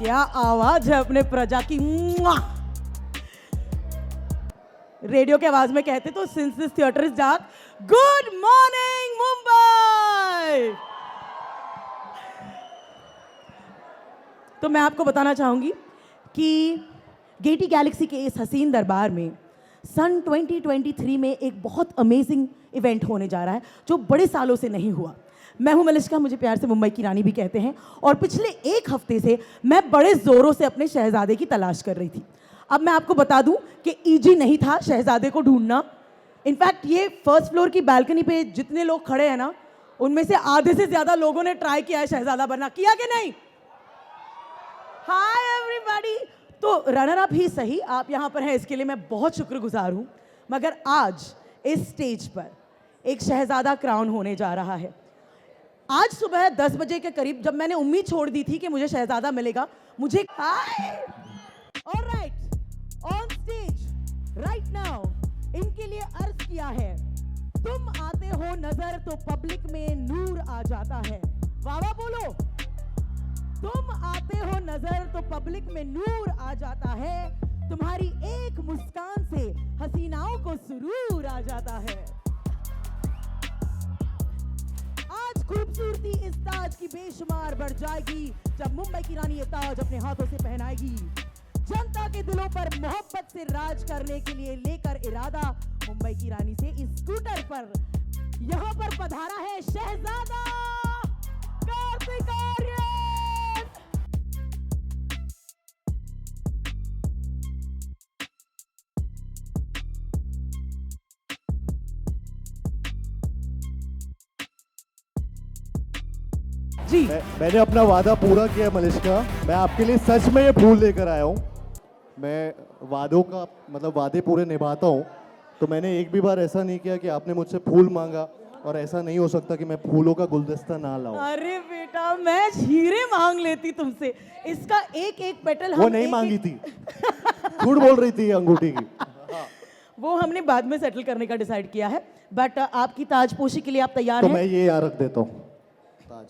क्या आवाज है अपने प्रजा की। मुआ! रेडियो के आवाज में कहते तो since this theatre is dark, good morning Mumbai. तो मैं आपको बताना चाहूंगी कि गेटी गैलेक्सी के इस हसीन दरबार में सन 2023 में एक बहुत अमेजिंग इवेंट होने जा रहा है जो बड़े सालों से नहीं हुआ। मैं हूं मलिश्का, मुझे प्यार से मुंबई की रानी भी कहते हैं, और पिछले एक हफ्ते से मैं बड़े जोरों से अपने शहजादे की तलाश कर रही थी। अब मैं आपको बता दूं कि इजी नहीं था शहजादे को ढूंढना। इनफैक्ट ये फर्स्ट फ्लोर की बालकनी पे जितने लोग खड़े हैं ना, उनमें से आधे से ज्यादा लोगों ने ट्राई किया है शहजादा बनना। किया कि नहीं? Hi everybody. तो रनर अप ही सही, आप यहां पर हैं इसके लिए मैं बहुत शुक्रगुजार हूं। मगर आज इस स्टेज पर एक शहजादा क्राउन होने जा रहा है। आज सुबह 10 बजे के करीब जब मैंने उम्मीद छोड़ दी थी कि मुझे शहजादा मिलेगा, मुझे alright on stage right now इनके लिए अर्ज किया है, तुम आते हो नजर तो पब्लिक में नूर आ जाता है। वाह वाह बोलो। तुम आते हो नजर तो पब्लिक में नूर आ जाता है, तुम्हारी एक मुस्कान से हसीनाओं को सुरूर आ जाता है। आज खूबसूरती इस ताज की बेशुमार बढ़ जाएगी जब मुंबई की रानी ये ताज अपने हाथों से पहनाएगी। जनता के दिलों पर मोहब्बत से राज करने के लिए लेकर इरादा मुंबई की रानी से इस स्कूटर पर यहां पर पधारा है शहजादा कार्तिक आर्यन। जी मैंने अपना वादा पूरा किया मलिश्का। मैं आपके लिए सच में ये फूल लेकर आया हूँ। मैं वादों का मतलब वादे पूरे निभाता हूँ, तो मैंने एक भी बार ऐसा नहीं किया कि आपने मुझसे फूल मांगा, और ऐसा नहीं हो सकता कि मैं फूलों का गुलदस्ता ना लाऊं। अरे बेटा, मैं हीरे मांग लेती तुमसे। इसका एक एक पेटल वो नहीं मांगी थी, झूठ बोल रही थी अंगूठी की। वो हमने बाद में सेटल करने का डिसाइड किया है। बट आपकी ताजपोशी के लिए आप तैयार तो हैं? मैं ये यहाँ रख देता हूँ ताज।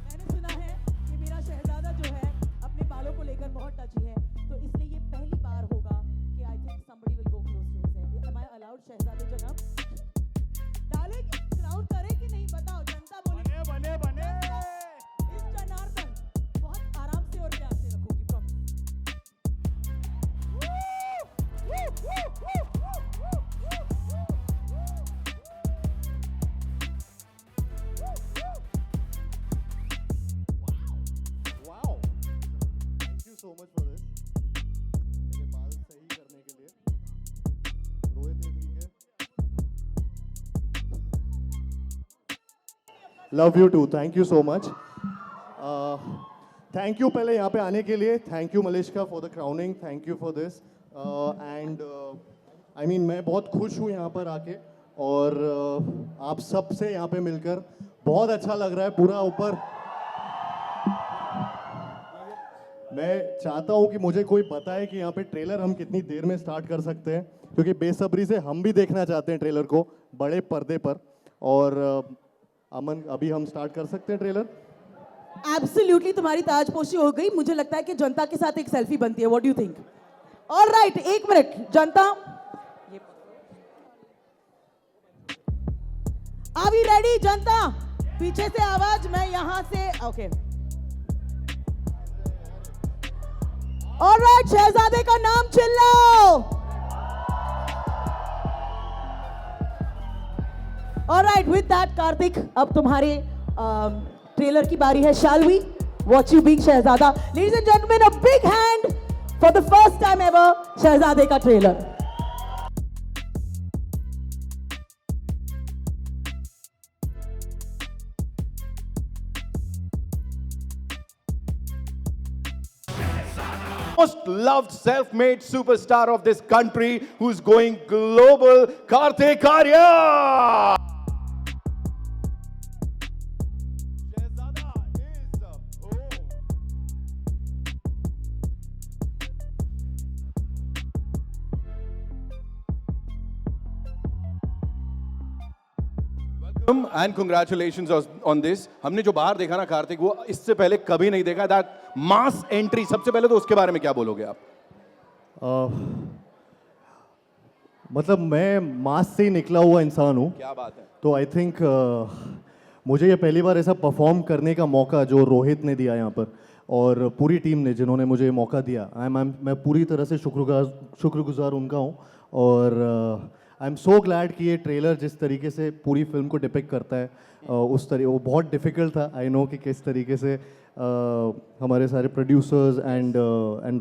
मैंने सुना है कि मेरा शहजादा जो है अपने बालों को लेकर बहुत टची है, तो इसलिए ये पहली बार होगा कि I think somebody will go close to his head. Am I allowed शहजादे जनाब? डाले कि क्राउन करे कि नहीं बताओ, जनता बोली। बने बने इस जनार्दन बहुत आराम से और प्यार से रखूंगी, promise. Wow, thank you so much for this. मेरे बाल सही करने के लिए रोए थे, ठीक है। Love you too, thank you so much. Thank you पहले यहाँ पे आने के लिए। Thank you Malishka for the crowning, thank you for this. And I mean मैं बहुत खुश हूँ यहाँ पर आके, और आप सब से यहाँ पे मिलकर बहुत अच्छा लग रहा है। पूरा ऊपर मैं चाहता हूँ कि मुझे कोई बताए कि यहाँ पे ट्रेलर हम कितनी देर में स्टार्ट कर सकते हैं, क्योंकि बेसब्री से हम भी देखना चाहते हैं ट्रेलर को बड़े पर्दे पर। और अमन, अभी हम स्टार्ट कर सकते हैं ट्रेलर? एब्सोल्युटली, तुम्हारी ताजपोशी हो गई। मुझे लगता है कि जनता के साथ एक सेल्फी बनती है। What do you think? Alright, एक minute Janata, are we ready? जनता पीछे से आवाज, मैं यहां से। ओके ऑलराइट, शहजादे का नाम चिल्लाओ। ऑलराइट, विद दैट कार्तिक, अब तुम्हारे ट्रेलर की बारी है। Shall we watch you being Shehzada? Ladies and gentleman, a big hand for the first time ever, शहजादे का trailer. Most loved self-made superstar of this country who's going global, Kartik Aaryan. Shehzada is home. And congratulations on this. हमने जो बाहर देखा ना कार्तिक, वो इससे पहले कभी नहीं देखा. दैट मास एंट्री, सबसे पहले तो उसके बारे में क्या बोलोगे आप? मतलब मैं मास से ही निकला हुआ इंसान हूँ, क्या बात है. तो आई थिंक मुझे ये पहली बार ऐसा परफॉर्म करने का मौका जो रोहित ने दिया यहाँ पर और पूरी टीम ने जिन्होंने मुझे ये मौका दिया, मैं पूरी तरह से शुक्रगुजार उनका हूँ. और आई एम सो ग्लैड कि ये ट्रेलर जिस तरीके से पूरी फिल्म को डिपिक्ट करता है, उस तरीके वो बहुत डिफ़िकल्ट था. आई नो कि किस तरीके से हमारे सारे producers and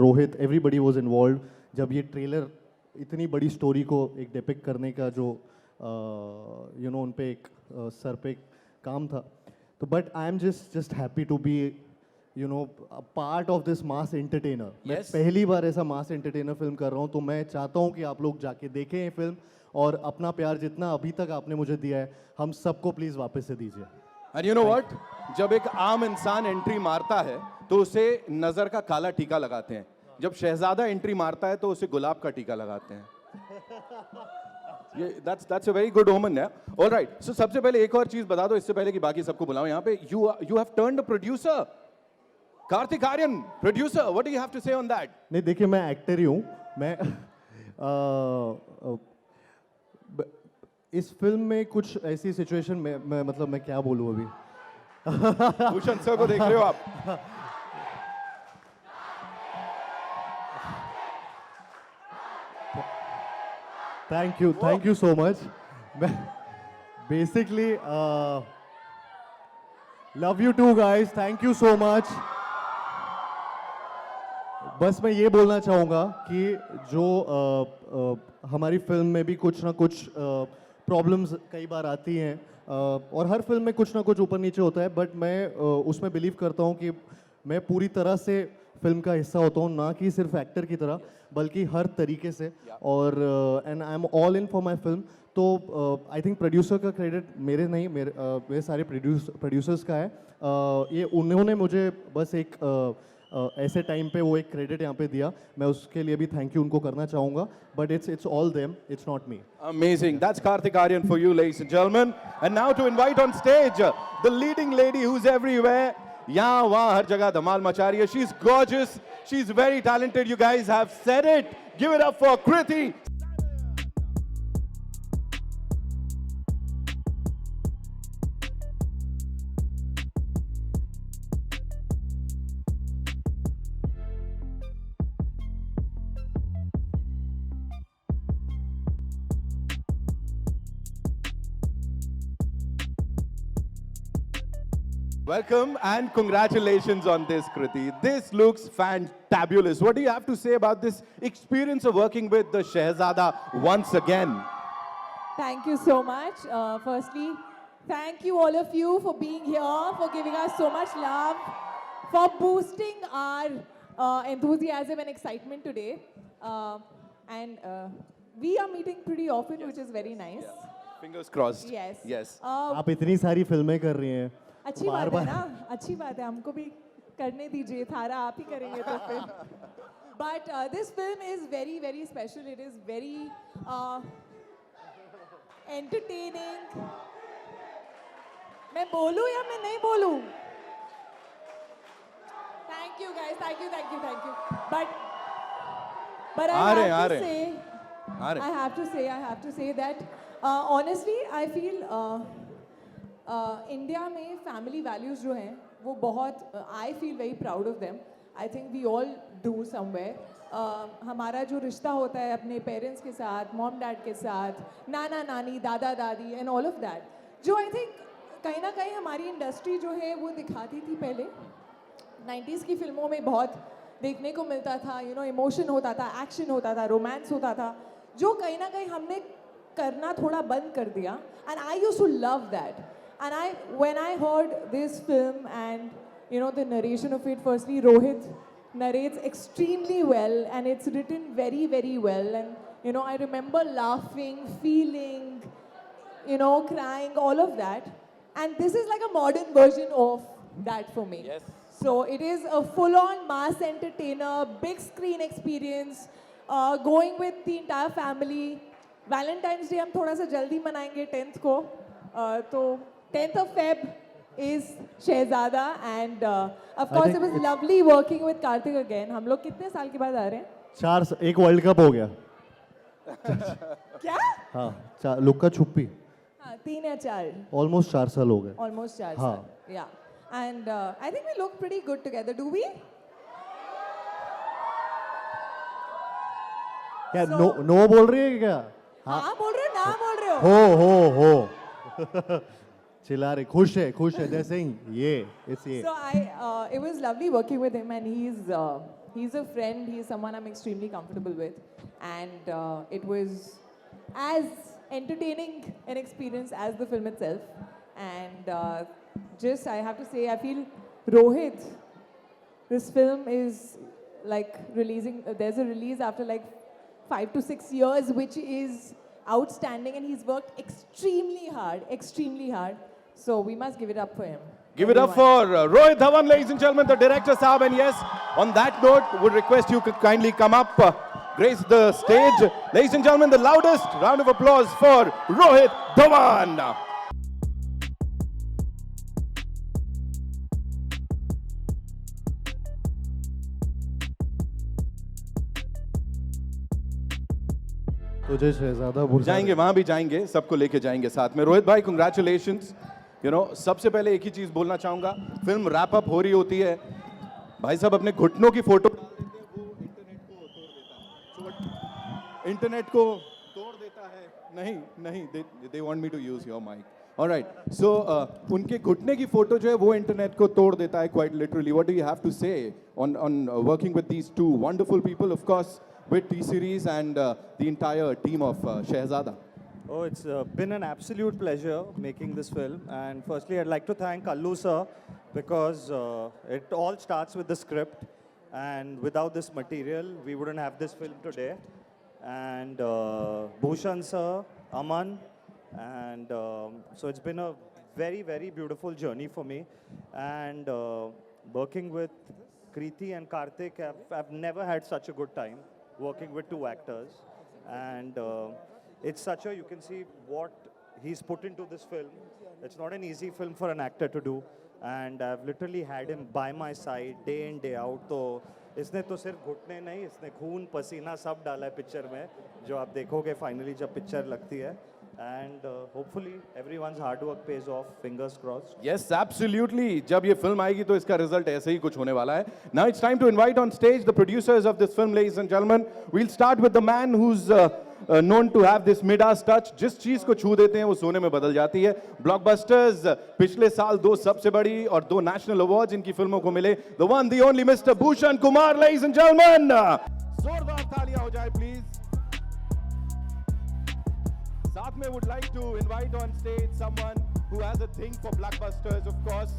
Rohit, everybody was involve जब ये ट्रेलर इतनी बड़ी स्टोरी को एक डिपिक्ट करने का जो उन पे एक सर पे काम था. तो but I am just happy to be part of this mass entertainer. मैं Yes. पहली बार ऐसा मास एंटरटेनर फिल्म कर रहा हूँ, तो मैं चाहता हूँ कि आप लोग जाके देखें ये फिल्म और अपना प्यार जितना अभी तक आपने मुझे दिया है, हम सबको प्लीज़ वापस से दीजिए. एंड यू नो व्हाट, जब एक आम इंसान एंट्री मारता है तो उसे नजर का काला टीका लगाते हैं. जब शहजादा एंट्री मारता है तो उसे गुलाब का टीका लगाते हैं. ये that's a very good omen. Yeah, all right. So सबसे पहले एक और चीज बता दो इससे पहले कि बाकी सबको बुलाओ यहाँ पे. You have turned a producer. Kartik Aaryan, producer. What do you have to say on that? नहीं, देखिए मैं एक्टर ही हूँ. मैं इस फिल्म में कुछ ऐसी सिचुएशन में मैं क्या बोलूँ अभी. भूषण सर को देख रहे हो आप? Thank you so much. मैं basically love you too guys, thank you so much. बस मैं ये बोलना चाहूँगा कि जो हमारी फिल्म में भी कुछ ना कुछ प्रॉब्लम्स कई बार आती हैं, और हर फिल्म में कुछ ना कुछ ऊपर नीचे होता है, बट मैं उसमें बिलीव करता हूँ कि मैं पूरी तरह से फिल्म का हिस्सा होता हूँ, ना कि सिर्फ एक्टर की तरह बल्कि हर तरीके से. और and I am all in for my film. तो आई थिंक प्रोड्यूसर का क्रेडिट मेरे नहीं, मेरे सारे प्रोड्यूसर्स का है. ये उन्होंने मुझे बस एक ऐसे टाइम पे वो एक क्रेडिट यहाँ पे दिया. मैं उसके लिए भी थैंक यू उनको करना चाहूँगा, but it's all them, it's not me. Amazing. That's Kartik Aaryan for you, ladies and gentlemen. And now to invite on stage the leading lady who's everywhere. यहाँ वहाँ हर जगह धमाल मचा रही है. She's gorgeous. She's very talented. You guys have said it. Give it up for Kriti. Welcome and congratulations on this, Kriti. This looks fantabulous. What do you have to say about this experience of working with the Shehzada once again? Thank you so much. Firstly, thank you all of you for being here, for giving us so much love, for boosting our enthusiasm and excitement today. And we are meeting pretty often, which is very nice. Fingers crossed. Yes. Yes. आप इतनी सारी फिल्में कर रही हैं, अच्छी बात है ना, अच्छी बात है, हमको भी करने दीजिए. थारा आप ही करेंगे तो फिर. But this film is very, very special. It is very entertaining. मैं बोलूँ या मैं नहीं बोलूँ? Thank you guys, thank you. But I have to say that honestly I feel India में फैमिली वैल्यूज़ जो हैं वो बहुत, I feel very proud of them. I think we all do somewhere. हमारा जो रिश्ता होता है अपने पेरेंट्स के साथ, मॉम डैड के साथ, नाना नानी, दादा दादी एंड ऑल ऑफ दैट, जो आई थिंक कहीं ना कहीं हमारी इंडस्ट्री जो है वो दिखाती थी पहले. 90s की फिल्मों में बहुत देखने को मिलता था. इमोशन होता था, एक्शन होता था, रोमांस होता था, जो कहीं ना कहीं हमने करना थोड़ा बंद कर दिया. And I used to love that. And when I heard this film and the narration of it, firstly Rohit narrates extremely well and it's written very, very well. And I remember laughing, feeling, crying, all of that. And this is like a modern version of that for me. Yes. So it is a full-on mass entertainer, big screen experience, going with the entire family. Valentine's Day हम थोड़ा सा जल्दी मनाएंगे 10th को. तो 10th of Feb is Shehzada, and of course it was lovely working with Karthik again. हम लोग कितने साल के बाद आ रहे हैं? एक वर्ल्ड कप हो गया। क्या? हाँ, लुक्का छुपी हाँ, 3 या 4. ऑलमोस्ट 4 साल हो गए। Almost 4 हाँ। साल. Yeah. And I think we look pretty good together. Do we? क्या नो बोल रही है क्या? हाँ बोल रहे हो, ना बोल रहे हो? हो चिल्ला रहे, खुश है जैसे ही ये ये So it was lovely working with him, and he's a friend. He's someone I'm extremely comfortable with, and it was as entertaining an experience as the film itself. And just I have to say, I feel Rohit, this film is like releasing. There's a release after like 5 to 6 years, which is outstanding, and he's worked extremely hard. So we must give it up for him. Give it up for Rohit Dhawan, ladies and gentlemen, the director Saab. And yes, on that note, would request you could kindly come up, grace the stage. Ladies and gentlemen, the loudest round of applause for Rohit Dhawan. तुझे शहजादा भूल जाएंगे, वहां भी जाएंगे, सबको लेके जाएंगे साथ में। रोहित भाई, कंग्रेचुलेशंस। सबसे पहले एक ही चीज बोलना चाहूंगा, फिल्म रैप अप हो रही होती है, भाई साहब अपने घुटनों की फोटो इंटरनेट को तोड़ देता है। नहीं, they want me to use your mic. Alright, so उनके घुटने की फोटो जो है वो इंटरनेट को तोड़ देता है, quite literally. What do you have to say on working with these two wonderful people, of course with T-Series and the entire team of Shehzada? Oh, it's been an absolute pleasure making this film. And firstly, I'd like to thank Allu sir, because it all starts with the script. And without this material, we wouldn't have this film today. And Bhushan sir, Aman. And so it's been a very, very beautiful journey for me. And working with Kriti and Karthik, I've never had such a good time working with two actors, and it's such a, you can see what he's put into this film. It's not an easy film for an actor to do, and I've literally had him by my side day in day out. तो इसने तो सिर्फ घुटने नहीं, इसने खून पसीना सब डाला है पिक्चर में, जो आप देखोगे फाइनली जब पिक्चर लगती है. And hopefully everyone's hard work pays off. Fingers crossed. Yes, absolutely. जब ये फिल्म आएगी तो इसका रिजल्ट ऐसे ही कुछ होने वाला है. Now it's time to invite on stage the producers of this film, ladies and gentlemen. We'll start with the man who's known to have this Midas touch. जिस चीज को छू देते हैं वो सोने में बदल जाती है. Blockbusters पिछले साल 2 सबसे बड़ी और 2 national awards इनकी फिल्मों को मिले. The one, the only Mr. Bhushan Kumar, ladies and gentlemen. जोरदार तालियां हो जाए please. साथ में would like to invite on stage someone who has a thing for blockbusters, of course.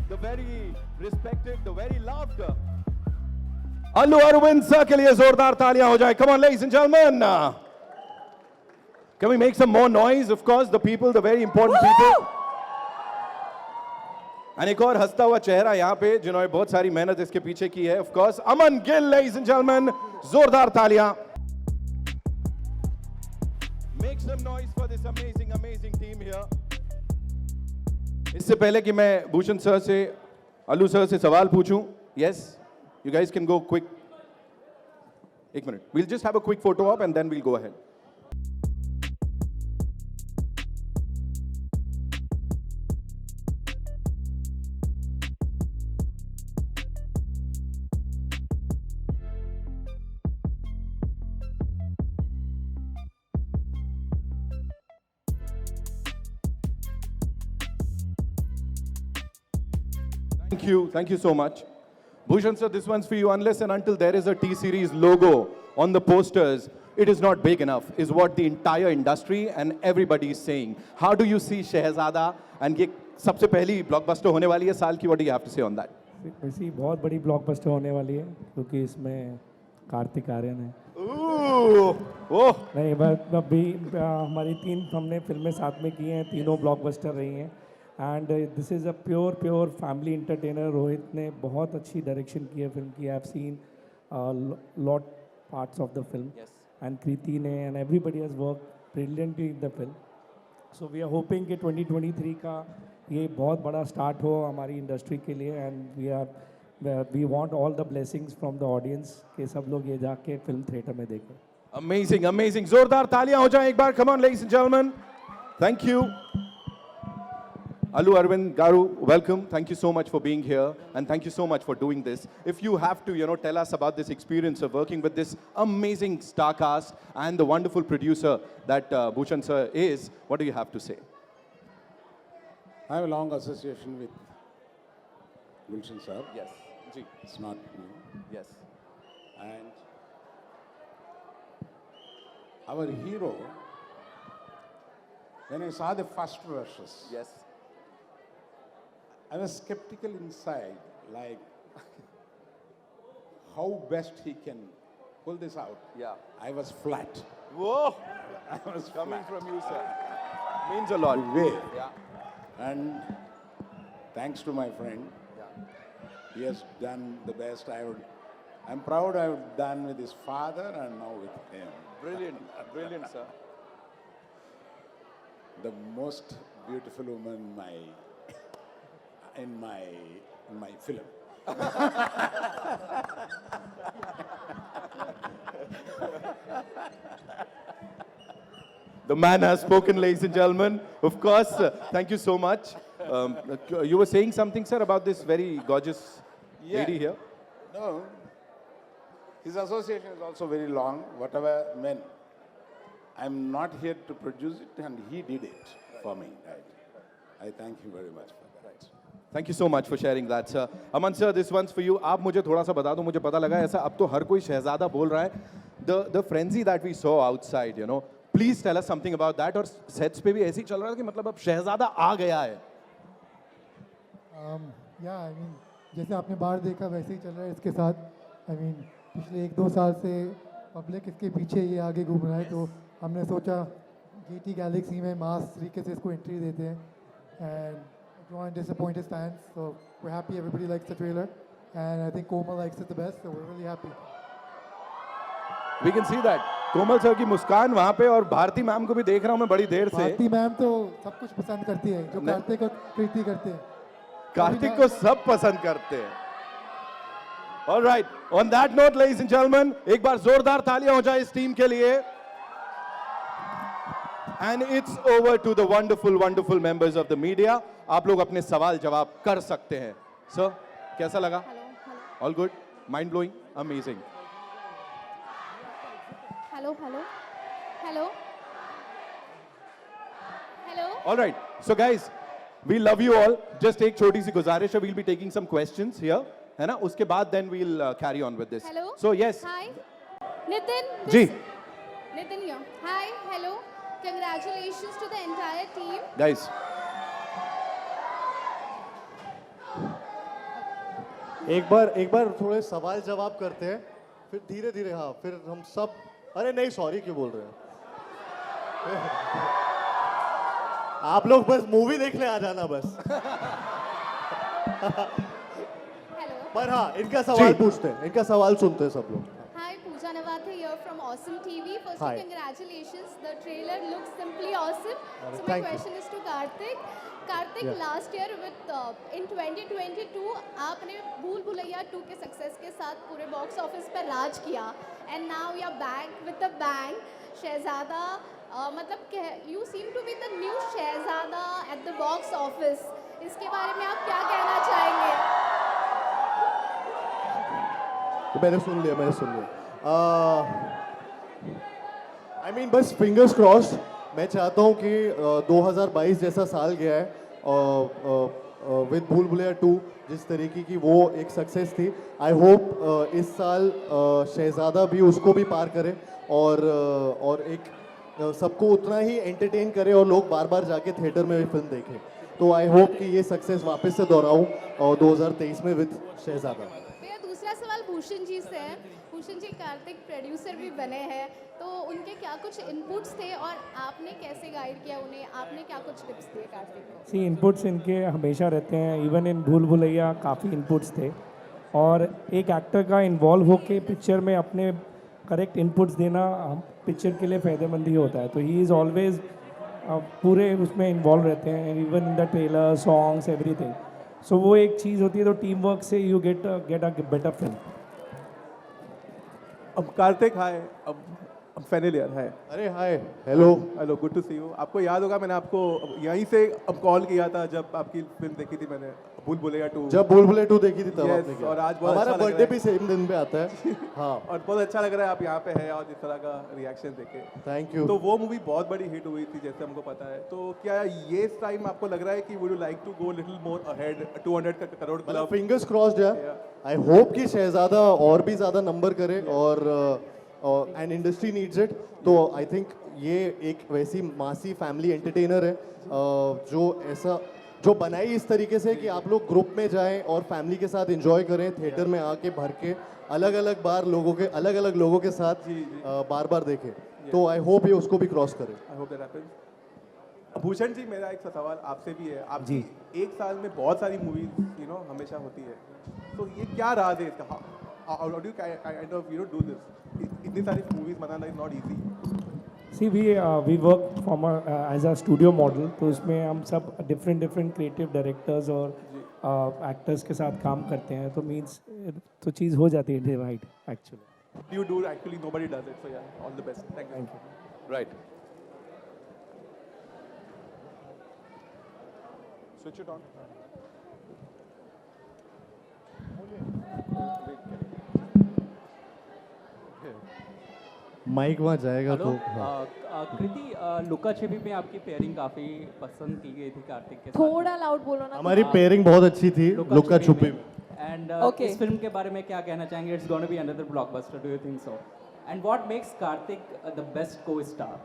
The very respected, the very loved Allu Arvind sir के लिए जोरदार तालियां हो जाए. Come on, ladies and gentlemen. Can we make some more noise? Of course, the people, the very important people. And एक और हंसता हुआ चेहरा यहाँ पे जिन्होंने बहुत सारी मेहनत इसके पीछे की है. Of course, Aman Gill, ladies and gentlemen. जोरदार तालियां. Make some noise for this amazing team here. इससे पहले कि मैं भूषण सर से, अल्लू सर से सवाल पूछूं, yes, you guys can go quick. एक minute, we'll just have a quick photo op and then we'll go ahead. Thank you so much. Bhushan sir, this one's for you. Unless and until there is a T-Series logo on the posters, it is not big enough, is what the entire industry and everybody is saying. How do you see Shehzada? And ये सबसे पहली blockbuster होने वाली है साल की. What do you have to say on that? वैसी बहुत बड़ी ब्लॉकबस्टर होने वाली है क्योंकि इसमें कार्तिक आर्यन है. ओह नहीं, अभी हमारी 3 हमने फिल्में साथ में की हैं, तीनों ब्लॉकबस्टर रही हैं. And this is a pure family entertainer. Rohit ने बहुत अच्छी डायरेक्शन की है फिल्म की. I have seen lot parts of the film, and Kriti ने, and everybody has work brilliantly in the film. So we are hoping कि 2023 का ये बहुत बड़ा स्टार्ट हो हमारी इंडस्ट्री के लिए, and we want all the blessings from the audience कि सब लोग ये जाके फिल्म थिएटर में देखें. Amazing, amazing. जोरदार तालियां हो जाएं एक बार. Come on, ladies and gentlemen. Thank you. Allu Arvind Garu, welcome. Thank you so much for being here, and thank you so much for doing this. If you have to, tell us about this experience of working with this amazing star cast and the wonderful producer that Bhushan sir is, what do you have to say? I have a long association with Gulshan sir. Yes. Ji. It's not new. Yes. And our hero, when I saw the first verses, Yes. I was skeptical inside, like how best he can pull this out. Yeah. I was flat. Whoa. I was Coming flat. from you, sir. Means a lot. Way. Yeah. And thanks to my friend, Yeah. he has done the best. I'm proud I've done with his father and now with him. Brilliant. Brilliant, sir. The most beautiful woman in my film. The man has spoken, ladies and gentlemen. Of course, thank you so much. You were saying something, sir, about this very gorgeous lady here. No, his association is also very long. Whatever meant, I'm not here to produce it, and he did it for me. Right. I thank you very much for that. Thank you so much for sharing that, sir. Aman sir, this one's for you. आप मुझे थोड़ा सा बता दो, मुझे पता लगा ऐसा अब तो हर कोई शहजादा बोल रहा है. The frenzy that we saw outside, please tell us something about that. और sets पे भी ऐसे ही चल रहा था कि मतलब अब शहजादा आ गया है. या जैसे आपने बाहर देखा वैसे ही चल रहा है इसके साथ. पिछले 1-2 साल से पब्लिक इसके पीछे ये आगे घूम रहा है, तो हमने सोचा GT गैलेक्सी में मास तरीके से इसको एंट्री देते हैं. And don't want to disappoint his fans, so we're happy everybody likes the trailer, and I think Komal likes it the best, so we're really happy. We can see that. Komal sir की मुस्कान वहाँ पे, और Bharti ma'am को भी देख रहा हूँ मैं बड़ी देर से. भारती मैम तो सब कुछ पसंद करती है जो कार्तिक और कृति करते हैं. कार्तिक को सब पसंद करते हैं. All right. On that note, ladies and gentlemen, एक बार जोरदार तालियां हो जाए इस टीम के लिए. And it's over to the wonderful, wonderful members of the media. आप लोग अपने सवाल जवाब कर सकते हैं. Sir, कैसा लगा? All good? Mind blowing? Amazing. Hello. All right. So guys, we love you all. Just एक छोटी सी गुजारिश है. We'll be taking some questions here. है ना? उसके बाद then we'll carry on with this. Hello. So yes. Hi. Nitin. Ji. Nitin here. Hi. Hello. Congratulations to the entire team. Guys. एक बार थोड़े सवाल जवाब करते हैं, फिर धीरे धीरे. हाँ, फिर हम सब. अरे नहीं, सॉरी क्यों बोल रहे हैं? आप लोग बस मूवी देखने आ जाना बस. Hello. पर हाँ, इनका सवाल पूछते हैं, इनका सवाल सुनते हैं सब लोग. Hi, Pooja Nawathe here from Awesome TV. Firstly, Hi. congratulations. The trailer looks simply awesome. So my thank you. question is to Karthik. Karthik, Yeah. last year with in 2022 आपने भूल भुलैया 2 के सक्सेस के साथ पूरे बॉक्स ऑफिस पर राज किया. And now you are back with a bang. शहजादा मतलब you seem to be the new Shahzada at the box office. इसके बारे में आप क्या कहना चाहेंगे? मैंने सुन लिया. बस फिंगर्स क्रॉस्ड. मैं चाहता हूँ कि 2022 जैसा साल गया है विद भूल भुलैया 2 जिस तरीके की वो एक सक्सेस थी. आई होप इस साल शहजादा भी उसको भी पार करे और एक सबको उतना ही एंटरटेन करे और लोग बार बार जाके थिएटर में भी फिल्म देखें. तो आई होप कि ये सक्सेस वापस से दोहराऊं और 2023 में विद शहजादा. भैया दूसरा सवाल भूषण जी से है. भूषण जी कार्तिक प्रोड्यूसर भी बने हैं, तो उनके क्या कुछ इनपुट्स थे और आपने कैसे गाइड किया उन्हें? आपने क्या कुछ टिप्स दिए कार्तिक को? सी इनपुट्स इनके हमेशा रहते हैं. इवन इन भूल भुलैया काफ़ी इनपुट्स थे, और एक एक्टर का इन्वॉल्व होके पिक्चर में अपने करेक्ट इनपुट्स देना हम पिक्चर के लिए फ़ायदेमंद ही होता है. तो ही इज़ ऑलवेज पूरे उसमें इन्वॉल्व रहते हैं, even in the trailer, songs, everything. So वो एक चीज़ होती है, तो टीम वर्क से you get a better film. अब कार्तिक हाय, अब फाइनल ईयर है. अरे hi, hello. Hello, good to see you. आपको याद होगा मैंने आपको यहीं से अब कॉल किया था जब आपकी फिल्म देखी थी मैंने, भूल भुलैया 2. जब भूल भुलैया 2 देखी थी तब Yes, आपने किया. और आज बहुत हमारा अच्छा लग बर्थडे रहा भी सेम दिन पे आता है. हाँ, और बहुत अच्छा लग रहा है आप यहाँ पे हैं और इस तरह का रिएक्शन देखे. Thank you. तो वो मूवी बहुत बड़ी हिट हुई थी जैसे हमको पता है. तो क्या ये इस टाइम आपको लग रहा है कि would you like to go little more ahead, 200 का करोड़ क्लब? फिंगर्स क्रॉस्ड यार. आई होप कि शहजादा और भी ज़्यादा नंबर करे और एंड इंडस्ट्री नीड्स इट. तो आई थिंक ये एक वैसी मासी फैमिली एंटरटेनर है जो बनाई इस तरीके से कि आप लोग ग्रुप में जाएं और फैमिली के साथ एंजॉय करें, थिएटर में आके भर के अलग अलग लोगों के साथ बार बार देखें. तो आई होप ये उसको भी क्रॉस करे. I hope that happens. Bhushan ji, मेरा एक सवाल आपसे भी है. आप जी एक साल में बहुत सारी मूवीज हमेशा होती है, तो ये क्या राज है इसका? How do you kind of do this? इतनी सारी मूवीज बनाना is not easy. See we work from as a studio model, तो उसमें हम सब डिफरेंट क्रिएटिव डायरेक्टर्स और एक्टर्स के साथ काम करते हैं, तो मीन्स तो चीज़ हो जाती है divide actually. You do actually, nobody does it. So yeah, all the best. Thank you. Right. Switch it on. Mic वहाँ जाएगा तो. कृति, लुका छिपी में आपकी पेयरिंग काफ़ी पसंद की गई थी कार्तिक के साथ. थोड़ा लाउड बोलो ना. हमारी पेयरिंग बहुत अच्छी थी लुका छुपी में. And Okay. इस फिल्म के बारे में क्या कहना चाहेंगे? It's gonna be another blockbuster, do you think so? And what makes Kartik the best co-star?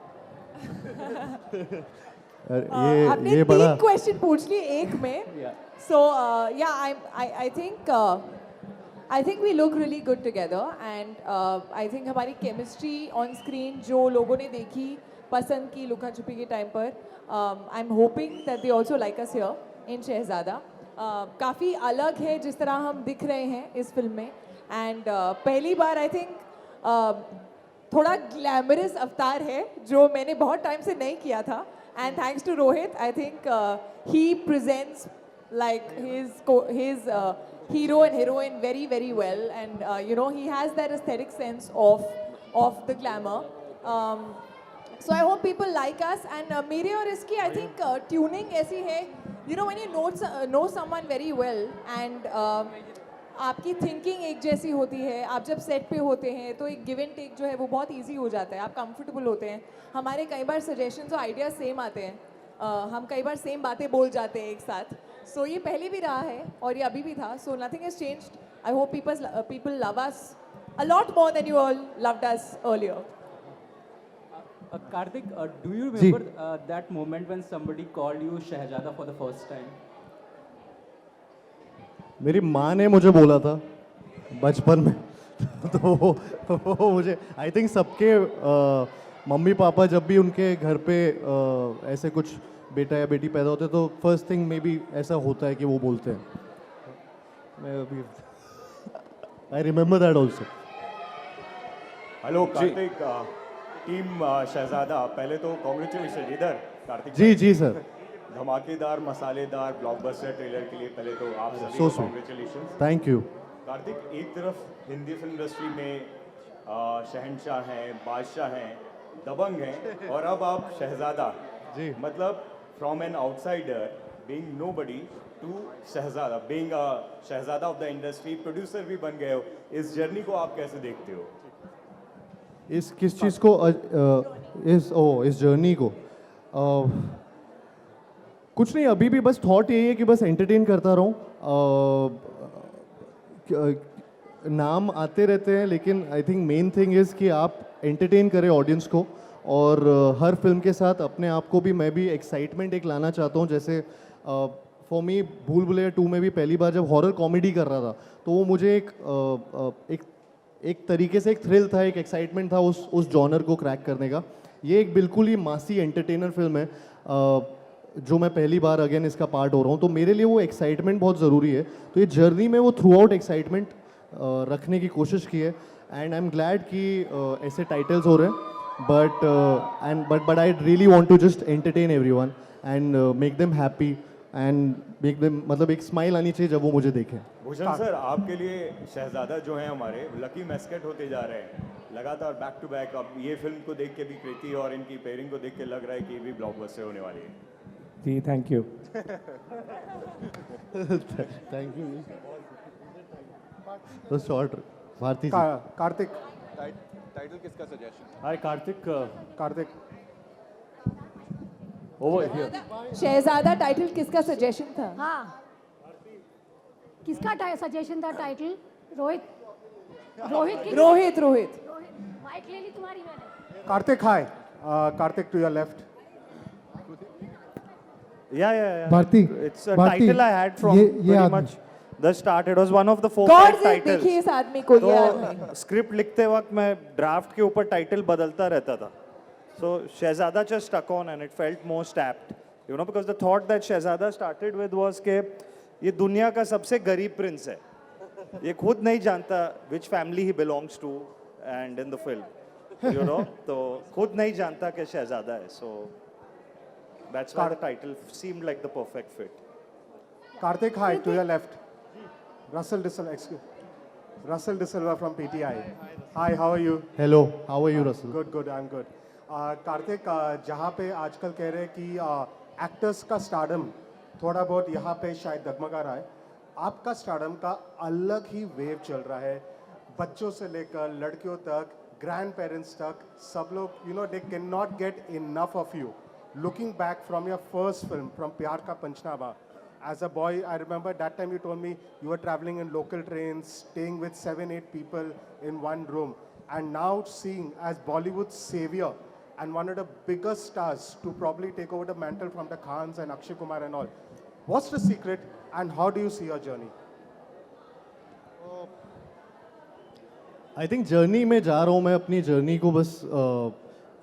आपने ये बड़ा 3 क्वेश्चन पूछ लिए एक में. Yeah. So I think we look really good together, and I think हमारी chemistry on screen जो लोगों ने देखी, पसंद की लुका छुपी के टाइम पर, I'm hoping that they also like us here in शहजादा. काफ़ी अलग है जिस तरह हम दिख रहे हैं इस फिल्म में, एंड पहली बार आई थिंक थोड़ा ग्लैमरस अवतार है जो मैंने बहुत टाइम से नहीं किया था, and thanks to Rohit I think he presents like his hero and heroine very well, and he has that aesthetic sense of the glamour. So I hope people like us, and मेरे और इसकी I think tuning ऐसी है, when you know someone very well and आपकी thinking एक जैसी होती है, आप जब सेट पे होते हैं तो एक गिव एंड टेक जो है वो बहुत इजी हो जाता है, आप कंफर्टेबल होते हैं. हमारे कई बार सजेशंस और आइडियाज सेम आते हैं, हम कई बार सेम बातें बोल जाते हैं एक साथ. सो ये पहले भी रहा है और ये अभी भी था. So nothing has changed. I hope people love us a lot more than you all loved us earlier. Karthik, do you remember that moment when somebody called you Shahzada for the first time? मेरी माँ ने मुझे बोला था बचपन में. तो मुझे आई थिंक सबके मम्मी पापा जब भी उनके घर पे ऐसे कुछ बेटा या बेटी पैदा होते तो फर्स्ट थिंग मे बी ऐसा होता है कि वो बोलते हैं. मैं अभी I remember that also. Hello Kartik, team Shehzada, पहले तो कॉन्ग्रेचुलेशन इधर कार्तिक. जी सर. धमाकेदार मसालेदार ब्लॉकबस्टर ट्रेलर के लिए पहले तो आप सभी So को sweet. Congratulation. Thank you. Kartik, एक तरफ हिंदी फिल्म इंडस्ट्री में शहंशाह हैं, बादशाह हैं, दबंग हैं, और अब आप शहजादा. जी. मतलब from an outsider being nobody to Shehzada, being a Shehzada of the industry, producer भी बन गए हो. इस जर्नी को आप कैसे देखते हो? इस किस चीज़ को इस जर्नी को कुछ नहीं, अभी भी बस थॉट यही है कि बस एंटरटेन करता रहूं. नाम आते रहते हैं लेकिन I think main thing is कि आप एंटरटेन करें ऑडियंस को, और हर फिल्म के साथ अपने आप को भी मैं भी एक्साइटमेंट एक लाना चाहता हूं. जैसे फॉर मी भूल भुलैया 2 में भी पहली बार जब हॉरर कॉमेडी कर रहा था तो वो मुझे एक तरीके से एक थ्रिल था, एक एक्साइटमेंट था उस जॉनर को क्रैक करने का. ये एक बिल्कुल ही मासी एंटरटेनर फिल्म है जो मैं पहली बार अगेन इसका पार्ट हो रहा हूँ, तो मेरे लिए वो एक्साइटमेंट बहुत ज़रूरी है. तो ये जर्नी में वो थ्रू आउट एक्साइटमेंट रखने की कोशिश की है, एंड आई एम ग्लैड कि ऐसे टाइटल्स हो रहे हैं. but I really want to just entertain everyone and make them happy and make them मतलब एक smile आनी चाहिए जब वो मुझे देखें. भूषण सर, आपके लिए शहजादा जो हैं हमारे लकी मैस्केट होते जा रहे हैं लगातार बैक टू बैक. अब ये फिल्म को देख के भी कृति और इनकी पेयरिंग को देख के लग रहा है कि ये भी ब्लॉकबस्टर होने वाली है. जी थैंक यू. Thank you. तो शॉर्ट भारती जी. कार्तिक, टाइटल किसका suggestion? Hi Karthik. Kartik Over here. Shehzada title किसका सजेशन था? हाँ किसका सजेशन था टाइटल? रोहित रोहित की रोहित रोहित माइक ले ली तुम्हारी मैंने. Kartik hi. Kartik to your left. Yeah. Bharti, It's a Bharti, title I had from ये pretty आदमी. much the start. It was one of the 4 गौर से titles. देखिए इस आदमी को, ये आदमी. तो स्क्रिप्ट लिखते वक्त मैं ड्राफ्ट के ऊपर टाइटल बदलता रहता था. So Shehzada just stuck on and it felt most apt. You know, because the thought that Shehzada started with was कि ये दुनिया का सबसे गरीब प्रिंस है. ये खुद नहीं जानता which family he belongs to and in the film. You know, तो खुद नहीं जानता कि शहजादा है. So that's why the title seemed like the perfect fit. Karthik, hi, to your left. Russell De Silva from PTI. Hi, how are you? Hello, how are you, Russell? Good, I'm good. Kartik, जहाँ पे आजकल कह रहे हैं कि actors का stardom थोड़ा बहुत यहाँ पे शायद डगमगा रहा है, आपका स्टारडम का अलग ही वेव चल रहा है. बच्चों से लेकर लड़कियों तक, ग्रैंड पेरेंट्स तक, सब लोग, you know, they cannot get enough of you. Looking back from your first film, from Pyar Ka Panchnama, as a boy, I remember that time you told me you were traveling in local trains, staying with 7-8 people in one room, and now seeing as Bollywood's savior and one of the biggest stars to probably take over the mantle from the Khans and Akshay Kumar and all. What's the secret and how do you see your journey? I think journey में जा रहा हूँ मैं. अपनी journey को बस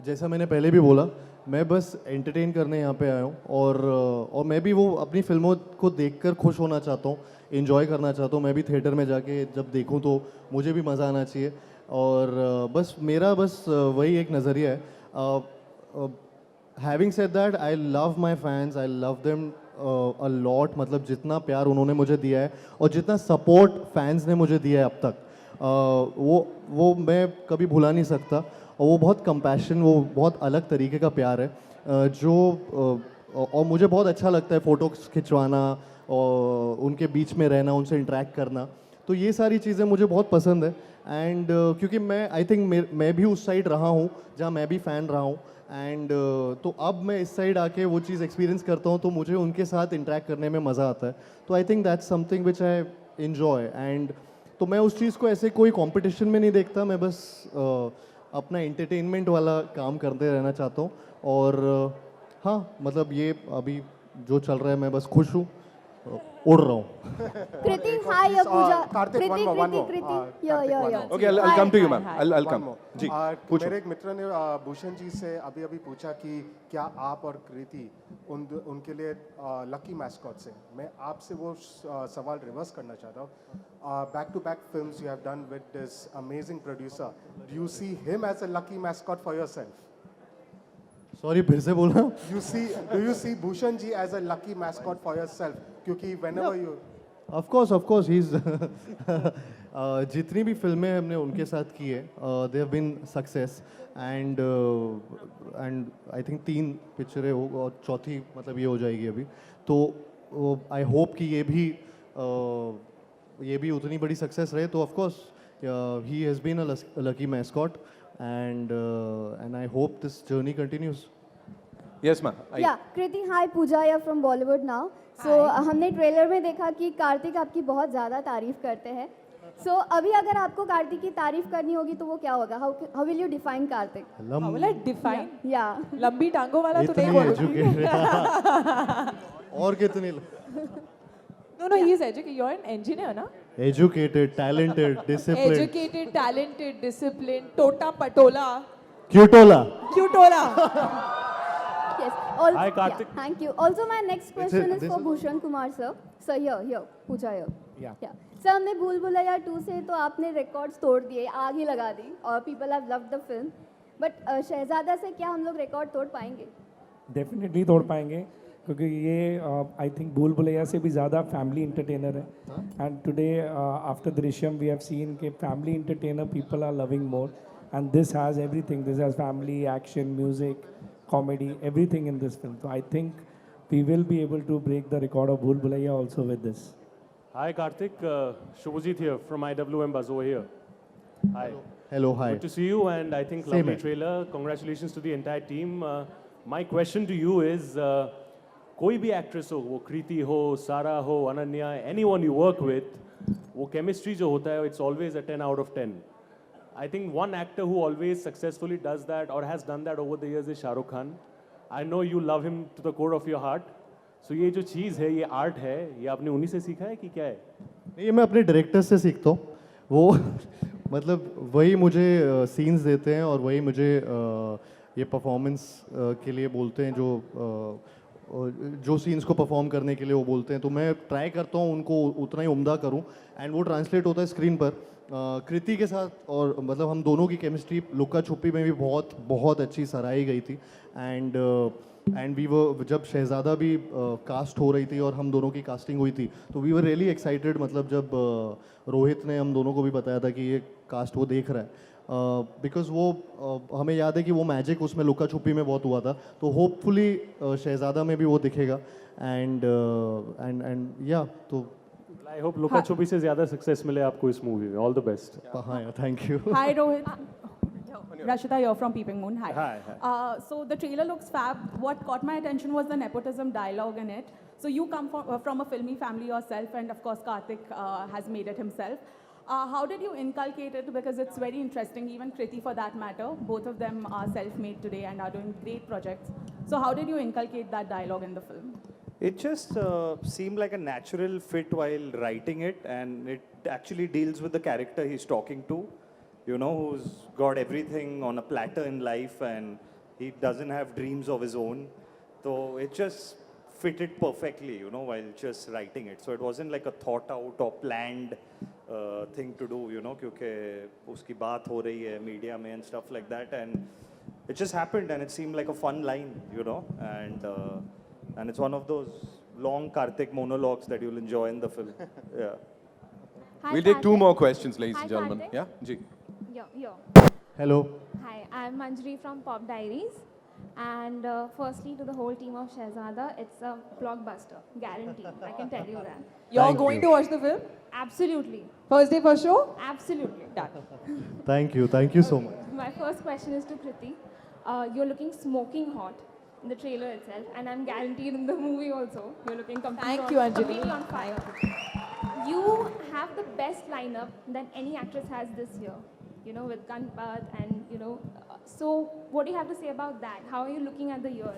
जैसा मैंने पहले भी बोला, मैं बस एंटरटेन करने यहाँ पे आया हूँ. और मैं भी वो अपनी फिल्मों को देखकर खुश होना चाहता हूँ, एंजॉय करना चाहता हूँ. मैं भी थिएटर में जाके जब देखूँ तो मुझे भी मज़ा आना चाहिए. और बस मेरा वही एक नज़रिया है. Having said that, I love my fans, I love them a lot. मतलब जितना प्यार उन्होंने मुझे दिया है और जितना सपोर्ट फैंस ने मुझे दिया है अब तक, वो मैं कभी भुला नहीं सकता. और वो बहुत कंपैशन, वो बहुत अलग तरीके का प्यार है और मुझे बहुत अच्छा लगता है फ़ोटोज़ खिंचवाना और उनके बीच में रहना, उनसे इंटरेक्ट करना. तो ये सारी चीज़ें मुझे बहुत पसंद है. एंड क्योंकि मैं आई थिंक मैं भी उस साइड रहा हूँ जहाँ मैं भी फ़ैन रहा हूँ. एंड तो अब मैं इस साइड आके वो चीज़ एक्सपीरियंस करता हूँ तो मुझे उनके साथ इंटरेक्ट करने में मज़ा आता है. तो I think that's something which I enjoy. And तो मैं उस चीज़ को ऐसे कोई कंपटीशन में नहीं देखता. मैं बस अपना एंटरटेनमेंट वाला काम करते रहना चाहता हूँ. और हाँ, मतलब ये अभी जो चल रहा है मैं बस खुश हूँ, उड़ रहा हूँ. कृति हाय या पूजा. Karthik, one more. या Okay, I'll come to you, ma'am. I'll come. जी, पूछो. मेरे एक मित्र ने भूषण जी से अभी पूछा कि क्या आप और कृति उनके लिए लकी मैस्कॉट्स हैं. मैं आपसे वो सवाल रिवर्स करना चाहता हूँ. Back to back films you have done with this amazing producer. Do you see him as a lucky mascot for yourself? Sorry, फिर से बोलना. Do you see Bhushan ji as a lucky mascot for yourself? क्योंकि whenever you of course he is. जितनी भी फिल्में हमने उनके साथ की है, they have been success. And I think 3 पिक्चरें हो और चौथी मतलब ये हो जाएगी अभी. तो आई होप कि ये भी उतनी बड़ी सक्सेस रहे. तो of course he has been a lucky mascot and I hope this journey continues. Yes, ma'am. या कृति हाय पूजा या फ्रॉम बॉलीवुड नाउ. सो हमने ट्रेलर में देखा कि कार्तिक आपकी बहुत ज़्यादा तारीफ करते हैं. सो अभी अगर आपको कार्तिक की तारीफ करनी होगी तो वो क्या होगा? How will you define Kartik? बोला डिफाइन. या लंबी टांगों वाला तो नहीं बोलूंगी. और कितनी? No, he is educated. You're an engineer, na? Educated, talented, disciplined. Educated, talented, disciplined, tota patola. Cutola. Yes. Also, Hi, Karthik. Yeah, thank you. Also, my next question is this for is- Bhushan Kumar sir. Sir, here, Pooja here. Yeah. Sir, हमने भूल भुलैया 2 से तो आपने records तोड़ दिए, आग ही लगा दी और people have loved the film. But Shehzada से क्या हम लोग रिकॉर्ड तोड़ पाएंगे? डेफिनेटली तोड़ पाएंगे, क्योंकि ये आई थिंक भूल भुलैया से भी ज़्यादा फैमिली इंटरटेनर है। And today after Drishyam we have seen के family entertainer people are loving more, and this has everything, this has family, action, music, comedy, everything in this film. तो I think we will be able to break the record of Bhool Bhulaiyaa also with this. Hi Karthik, Shubhajit here from IWM Buzz over here. Hi. Hello, hi. Good to see you, and I think Same lovely here. trailer. Congratulations to the entire team. My question to you is, कोई भी actress हो, वो कृति हो, सारा हो, Ananya, anyone you work with, वो chemistry जो होता है, it's always a 10 out of 10. I think one actor who always successfully does that or has done that over the years is Shah Rukh Khan. I know you love him to the core of your heart. So ये जो चीज़ है, ये art है, ये आपने उन्हीं से सीखा है कि क्या है? नहीं, ये मैं अपने डायरेक्टर से सीखता हूँ। वो मतलब वही मुझे सीन्स देते हैं और वही मुझे ये परफॉर्मेंस के लिए बोलते हैं, जो सीन्स को परफॉर्म करने के लिए वो बोलते हैं, तो मैं ट्राई करता हूँ उनको उतना ही उम्दा करूँ, एंड वो ट्रांसलेट होता है स्क्रीन पर। कृति के साथ और मतलब हम दोनों की केमिस्ट्री लुक्का छुपी में भी बहुत बहुत अच्छी सराही गई थी। एंड वी वो जब शहज़ादा भी कास्ट हो रही थी और हम दोनों की कास्टिंग हुई थी, तो वी वर रियली एक्साइटेड। मतलब जब रोहित ने हम दोनों को भी बताया था कि ये कास्ट वो देख रहा है, बिकॉज वो हमें याद है कि वो मैजिक उसमें लुका छुपी में बहुत हुआ था, तो होपफुली शहज़ादा में भी वो दिखेगा। एंड या तो आई होप लुका छुपी से ज़्यादा सक्सेस मिले आपको इस मूवी में। All the best. हाँ, thank you. Hi Rohit. Rashida here from Peeping Moon. Hi. Hi. So the trailer looks fab. What caught my attention was the nepotism dialogue in it. So you come from a filmy family yourself, and of course Karthik has made it himself. How did you inculcate it? Because it's very interesting. Even Kriti, for that matter, both of them are self-made today and are doing great projects. So how did you inculcate that dialogue in the film? It just seemed like a natural fit while writing it, and it actually deals with the character he's talking to, you know, who's got everything on a platter in life and he doesn't have dreams of his own. So it just fitted perfectly, you know, while just writing it. So it wasn't like a thought out or planned thing to do, you know, क्योंकि उसकी बात हो रही है media में and stuff like that, and it just happened and it seemed like a fun line, you know, and it's one of those long Karthik monologues that you'll enjoy in the film. Yeah. Hi, We'll take two Karthik. more questions, ladies Hi, and gentlemen. Karthik. Yeah, जी. Hello. Hi, I'm Manjari from Pop Diaries. And firstly, to the whole team of Shehzada, it's a blockbuster, guaranteed. I can tell you that. You're Thank going you. to watch the film? Absolutely. First day, first show? Absolutely. Done. Thank you so much. My first question is to Kriti. You're looking smoking hot in the trailer itself, and I'm guaranteed in the movie also. You're looking Thank you, Anjali. completely on fire. You have the best lineup that any actress has this year, you know, with Gunpath and, you know, so what do you have to say about that? How are you looking at the year?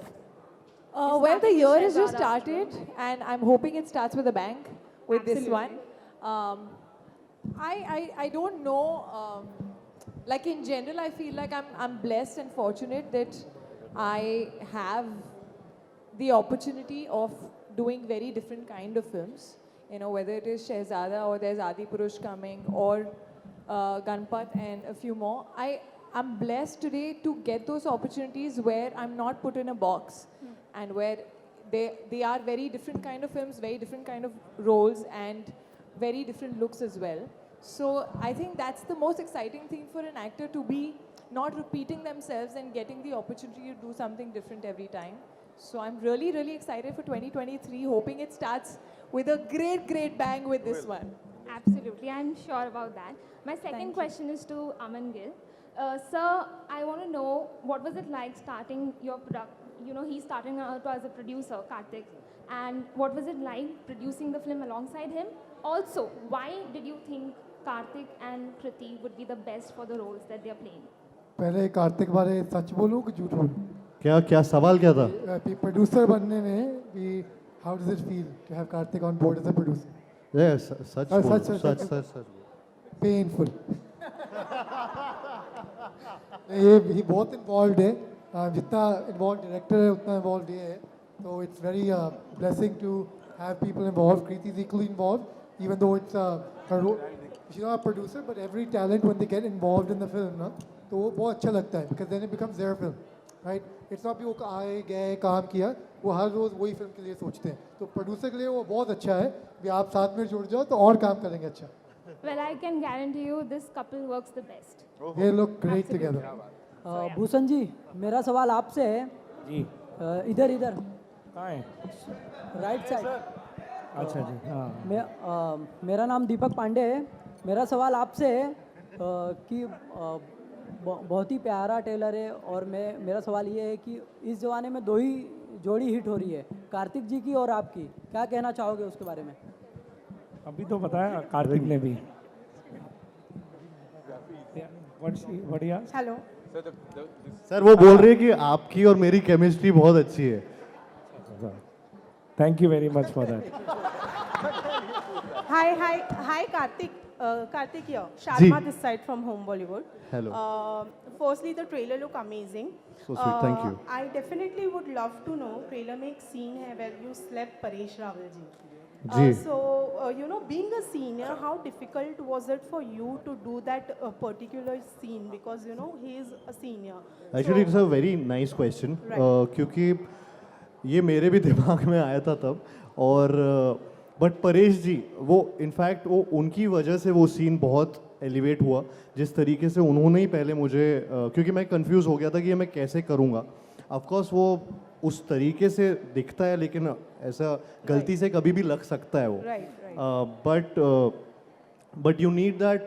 Well, the starting year with has just Shehzada. started, and I'm hoping it starts with a bang with this Absolutely. one. I don't know. Like in general, I feel like I'm blessed and fortunate that I have the opportunity of doing very different kind of films. You know, whether it is Shehzada or there's Adi Purush coming or Gunpath and a few more. I'm blessed today to get those opportunities where I'm not put in a box and where they are very different kind of films, very different kind of roles and very different looks as well. So I think that's the most exciting thing for an actor, to be not repeating themselves and getting the opportunity to do something different every time. So I'm really, really excited for 2023, hoping it starts with a great, great bang with this one. Absolutely, I'm sure about that. My second Thank you. question is to Aman Gill. Sir, I want to know, what was it like starting your product? You know, he's starting out as a producer, Karthik. And what was it like producing the film alongside him? Also, why did you think Karthik and Kriti would be the best for the roles that they're playing? पहले कार्तिक बारे सच बोलूं कि झूठ बोलूं? क्या सवाल क्या था? प्रोड्यूसर बनने में कि how does it feel to have Karthik on board as a producer? Yes, such Painful. ये बहुत involved है, जितना involved director है उतना involved ये है, so it's very blessing to have people involved. Kriti is equally involved, even though it's she's not a producer, but every talent when they get involved in the film, no? तो वो बहुत अच्छा लगता है because then it becomes their film, right? It's not भी वो आए गए काम किया, वो हर रोज़ वही फिल्म के लिए सोचते हैं, तो प्रोड्यूसर के लिए वो बहुत अच्छा है कि आप साथ में जुड़ जाओ तो और काम करेंगे अच्छा। Well, I can guarantee you this couple works the best. They look great together. Bhushan ji, मेरा सवाल आपसे है जी। इधर इधर कहाँ है? Right side. अच्छा जी, हाँ। मेरा नाम दीपक पांडे है। मेरा सवाल आपसे है कि बहुत ही प्यारा टेलर है, और मेरा सवाल ये है कि इस ज़माने में दो ही जोड़ी हिट हो रही है, कार्तिक जी की और आपकी, क्या कहना चाहोगे उसके बारे में? अभी तो बताया कार्तिक ने भी। हेलो सर वो बोल रही है कि आपकी और मेरी केमिस्ट्री बहुत अच्छी है। Thank you very much for that. Hi, Karthik. Karthik here. Sharma this side from Home Bollywood. Hello. Firstly, the trailer look amazing. So sweet, thank you. I definitely would love to know. Trailer में एक scene है where you slept Paresh Rawal ji. Ji. So being a senior, how difficult was it for you to do that particular scene because he is a senior. Actually, it's a very nice question. क्योंकि ये मेरे भी दिमाग में आया था तब, और बट परेश जी वो इनफैक्ट वो उनकी वजह से वो सीन बहुत एलिवेट हुआ, जिस तरीके से उन्होंने ही पहले मुझे क्योंकि मैं कंफ्यूज हो गया था कि ये मैं कैसे करूँगा। ऑफकोर्स वो उस तरीके से दिखता है, लेकिन ऐसा गलती से कभी भी लग सकता है वो। बट यू नीड दैट,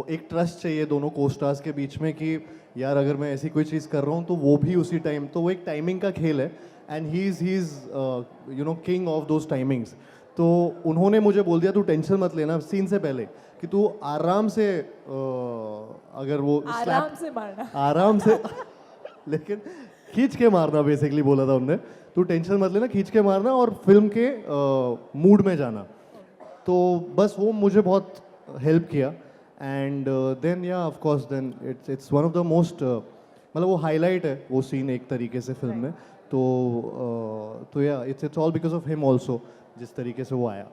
एक ट्रस्ट चाहिए दोनों कोस्टार्स के बीच में कि यार अगर मैं ऐसी कोई चीज़ कर रहा हूँ तो वो भी उसी टाइम, तो वो एक टाइमिंग का खेल है, and he is king of those timings. तो उन्होंने मुझे बोल दिया तू टेंशन मत लेना सीन से पहले, कि तू आराम से अगर वो आराम से मारना, आराम से लेकिन खींच के मारना बेसिकली बोला था उनने, तू टेंशन मत लेना, खींच के मारना और फिल्म के मूड में जाना। तो बस वो मुझे बहुत हेल्प किया, and then yeah of course then it's one of the most, मतलब वो हाईलाइट है वो सीन एक तरीके से फिल्म में। तो या it's all because of him also, जिस तरीके से वो आया।